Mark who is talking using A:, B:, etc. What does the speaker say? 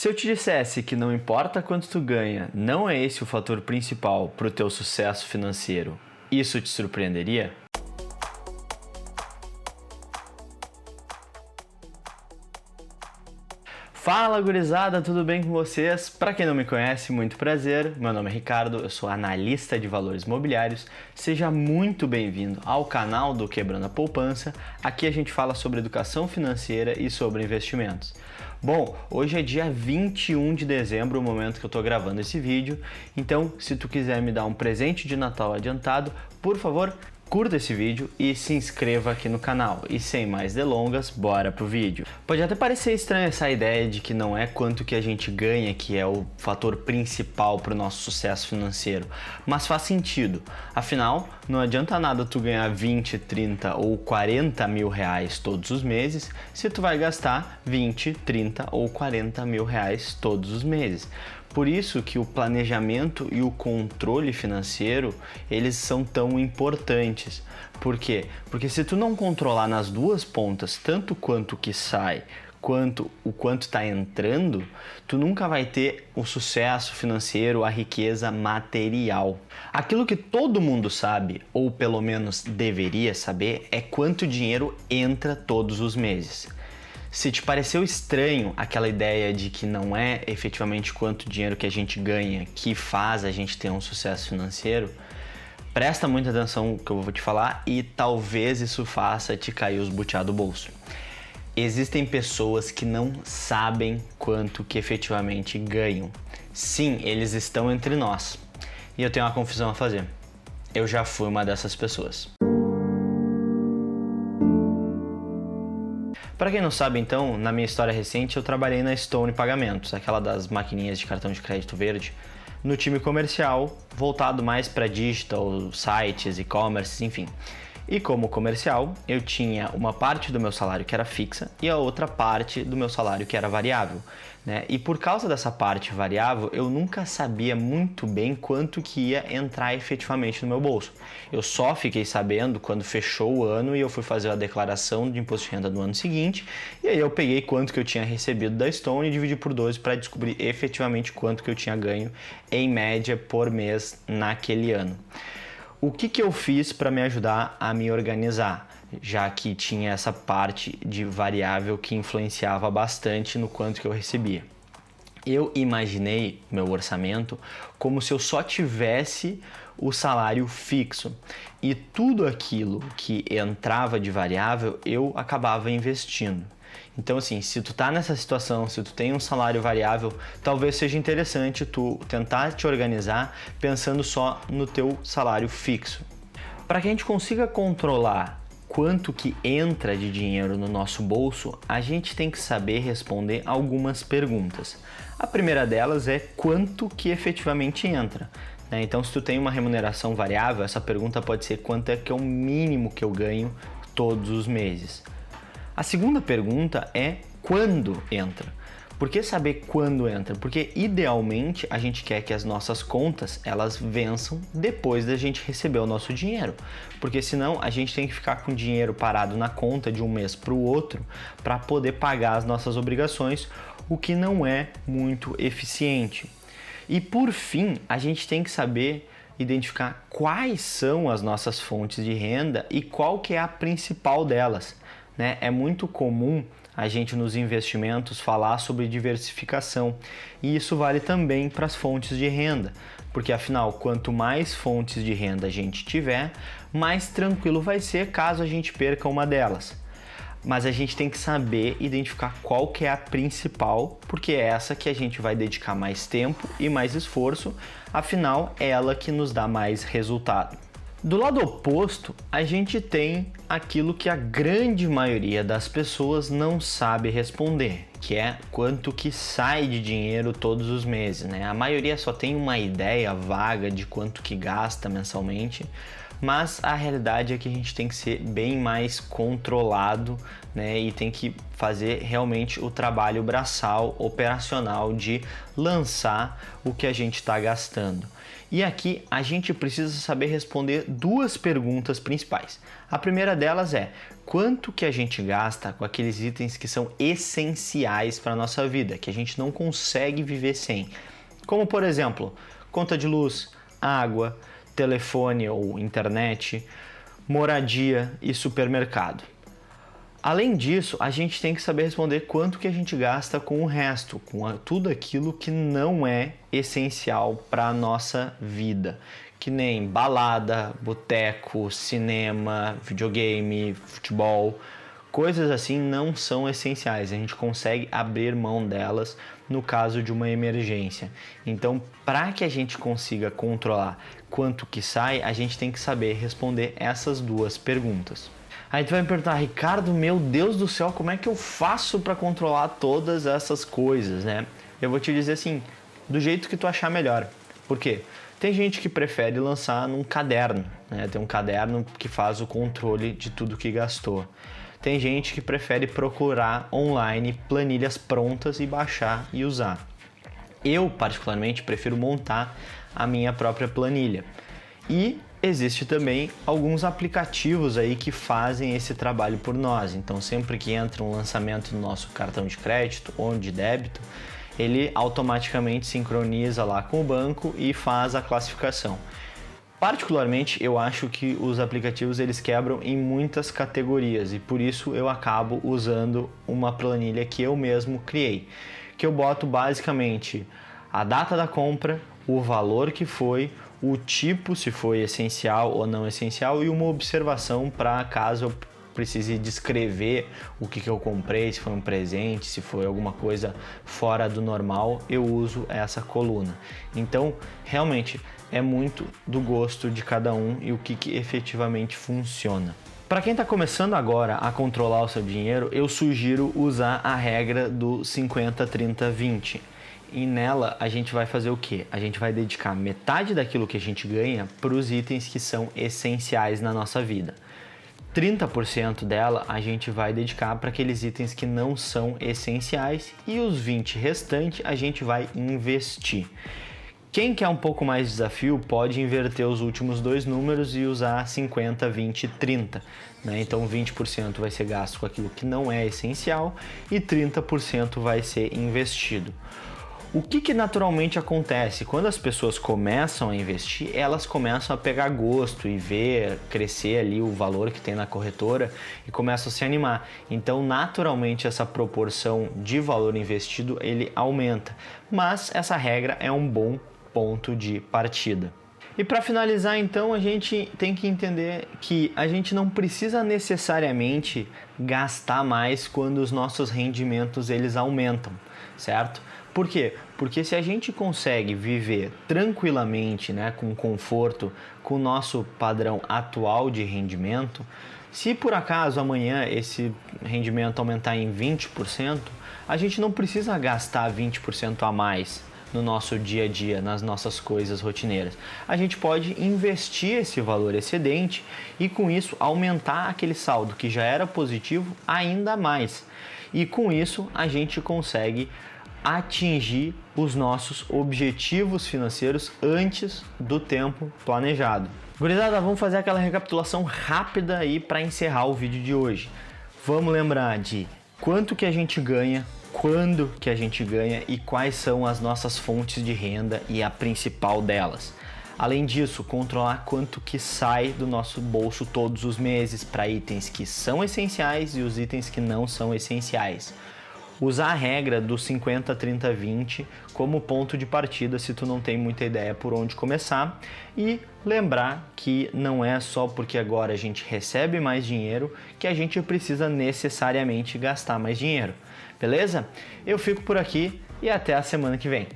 A: Se eu te dissesse que não importa quanto tu ganha, não é esse o fator principal para o teu sucesso financeiro, isso te surpreenderia? Fala gurizada, tudo bem com vocês? Para quem não me conhece, muito prazer, meu nome é Ricardo, eu sou analista de valores imobiliários, seja muito bem-vindo ao canal do Quebrando a Poupança, aqui a gente fala sobre educação financeira e sobre investimentos. Bom, hoje é dia 21 de dezembro, o momento que eu estou gravando esse vídeo, então se tu quiser me dar um presente de Natal adiantado, por favor, curta esse vídeo e se inscreva aqui no canal. E sem mais delongas, bora pro vídeo. Pode até parecer estranha essa ideia de que não é quanto que a gente ganha que é o fator principal para o nosso sucesso financeiro, mas faz sentido. Afinal, não adianta nada tu ganhar 20, 30 ou 40 mil reais todos os meses se tu vai gastar 20, 30 ou 40 mil reais todos os meses. Por isso que o planejamento e o controle financeiro, eles são tão importantes. Por quê? Porque se tu não controlar nas duas pontas, tanto quanto que sai, quanto o quanto está entrando, tu nunca vai ter o sucesso financeiro, a riqueza material. Aquilo que todo mundo sabe, ou pelo menos deveria saber, é quanto dinheiro entra todos os meses. Se te pareceu estranho aquela ideia de que não é efetivamente quanto dinheiro que a gente ganha que faz a gente ter um sucesso financeiro, presta muita atenção no que eu vou te falar e talvez isso faça te cair os butiá do bolso. Existem pessoas que não sabem quanto que efetivamente ganham. Sim, eles estão entre nós. E eu tenho uma confissão a fazer. Eu já fui uma dessas pessoas. Para quem não sabe, então, na minha história recente eu trabalhei na Stone Pagamentos, aquela das maquininhas de cartão de crédito verde, no time comercial, voltado mais para digital, sites, e-commerce, enfim. E como comercial, eu tinha uma parte do meu salário que era fixa e a outra parte do meu salário que era variável, né? E por causa dessa parte variável, eu nunca sabia muito bem quanto que ia entrar efetivamente no meu bolso. Eu só fiquei sabendo quando fechou o ano e eu fui fazer a declaração de imposto de renda do ano seguinte, e aí eu peguei quanto que eu tinha recebido da Stone e dividi por 12 para descobrir efetivamente quanto que eu tinha ganho em média por mês naquele ano. O que eu fiz para me ajudar a me organizar, já que tinha essa parte de variável que influenciava bastante no quanto que eu recebia? Eu imaginei meu orçamento como se eu só tivesse o salário fixo e tudo aquilo que entrava de variável eu acabava investindo. Então assim, se tu tá nessa situação, se tu tem um salário variável, talvez seja interessante tu tentar te organizar pensando só no teu salário fixo. Para que a gente consiga controlar quanto que entra de dinheiro no nosso bolso, a gente tem que saber responder algumas perguntas. A primeira delas é quanto que efetivamente entra. Então, se tu tem uma remuneração variável, essa pergunta pode ser quanto é que é o mínimo que eu ganho todos os meses. A segunda pergunta é quando entra. Por que saber quando entra? Porque idealmente a gente quer que as nossas contas elas vençam depois da gente receber o nosso dinheiro. Porque senão a gente tem que ficar com o dinheiro parado na conta de um mês para o outro para poder pagar as nossas obrigações, o que não é muito eficiente. E por fim, a gente tem que saber identificar quais são as nossas fontes de renda e qual que é a principal delas. É muito comum a gente nos investimentos falar sobre diversificação e isso vale também para as fontes de renda, porque afinal, quanto mais fontes de renda a gente tiver, mais tranquilo vai ser caso a gente perca uma delas. Mas a gente tem que saber identificar qual que é a principal, porque é essa que a gente vai dedicar mais tempo e mais esforço, afinal é ela que nos dá mais resultado. Do lado oposto, a gente tem aquilo que a grande maioria das pessoas não sabe responder, que é quanto que sai de dinheiro todos os meses, A maioria só tem uma ideia vaga de quanto que gasta mensalmente, mas a realidade é que a gente tem que ser bem mais controlado, né, e tem que fazer realmente o trabalho braçal, operacional de lançar o que a gente está gastando. E aqui a gente precisa saber responder duas perguntas principais. A primeira delas é: quanto que a gente gasta com aqueles itens que são essenciais para a nossa vida, que a gente não consegue viver sem? Como, por exemplo, conta de luz, água, telefone ou internet, moradia e supermercado. Além disso, a gente tem que saber responder quanto que a gente gasta com o resto, com tudo aquilo que não é essencial para a nossa vida, que nem balada, boteco, cinema, videogame, futebol. Coisas assim não são essenciais, a gente consegue abrir mão delas no caso de uma emergência. Então, para que a gente consiga controlar quanto que sai, a gente tem que saber responder essas duas perguntas. Aí tu vai me perguntar: Ricardo, meu Deus do céu, como é que eu faço para controlar todas essas coisas, né? Eu vou te dizer assim, do jeito que tu achar melhor. Por quê? Tem gente que prefere lançar num caderno, né? Tem um caderno que faz o controle de tudo que gastou. Tem gente que prefere procurar online planilhas prontas e baixar e usar. Eu, particularmente, prefiro montar a minha própria planilha. E existe também alguns aplicativos aí que fazem esse trabalho por nós. Então, sempre que entra um lançamento no nosso cartão de crédito ou de débito, ele automaticamente sincroniza lá com o banco e faz a classificação. Particularmente, eu acho que os aplicativos eles quebram em muitas categorias e por isso eu acabo usando uma planilha que eu mesmo criei, que eu boto basicamente a data da compra, o valor que foi, o tipo, se foi essencial ou não essencial, e uma observação para caso eu precise descrever o que eu comprei, se foi um presente, se foi alguma coisa fora do normal, eu uso essa coluna. Então, realmente, é muito do gosto de cada um e o que efetivamente funciona. Para quem está começando agora a controlar o seu dinheiro, eu sugiro usar a regra do 50, 30, 20. E nela a gente vai fazer o quê? A gente vai dedicar metade daquilo que a gente ganha para os itens que são essenciais na nossa vida. 30% dela a gente vai dedicar para aqueles itens que não são essenciais e os 20% restantes a gente vai investir. Quem quer um pouco mais de desafio pode inverter os últimos dois números e usar 50, 20 e 30. Né? Então 20% vai ser gasto com aquilo que não é essencial e 30% vai ser investido. O que naturalmente acontece? Quando as pessoas começam a investir, elas começam a pegar gosto e ver crescer ali o valor que tem na corretora e começam a se animar. Então, naturalmente, essa proporção de valor investido, ele aumenta. Mas essa regra é um bom ponto de partida. E para finalizar, então, a gente tem que entender que a gente não precisa necessariamente gastar mais quando os nossos rendimentos eles aumentam, certo? Por quê? Porque se a gente consegue viver tranquilamente, né, com conforto, com o nosso padrão atual de rendimento, se por acaso amanhã esse rendimento aumentar em 20%, a gente não precisa gastar 20% a mais no nosso dia a dia, nas nossas coisas rotineiras. A gente pode investir esse valor excedente e com isso aumentar aquele saldo que já era positivo ainda mais. E com isso a gente consegue atingir os nossos objetivos financeiros antes do tempo planejado. Gurizada, vamos fazer aquela recapitulação rápida aí para encerrar o vídeo de hoje. Vamos lembrar de quanto que a gente ganha, quando que a gente ganha e quais são as nossas fontes de renda e a principal delas. Além disso, controlar quanto que sai do nosso bolso todos os meses para itens que são essenciais e os itens que não são essenciais. Usar a regra do 50, 30, 20 como ponto de partida se tu não tem muita ideia por onde começar e lembrar que não é só porque agora a gente recebe mais dinheiro que a gente precisa necessariamente gastar mais dinheiro, beleza? Eu fico por aqui e até a semana que vem.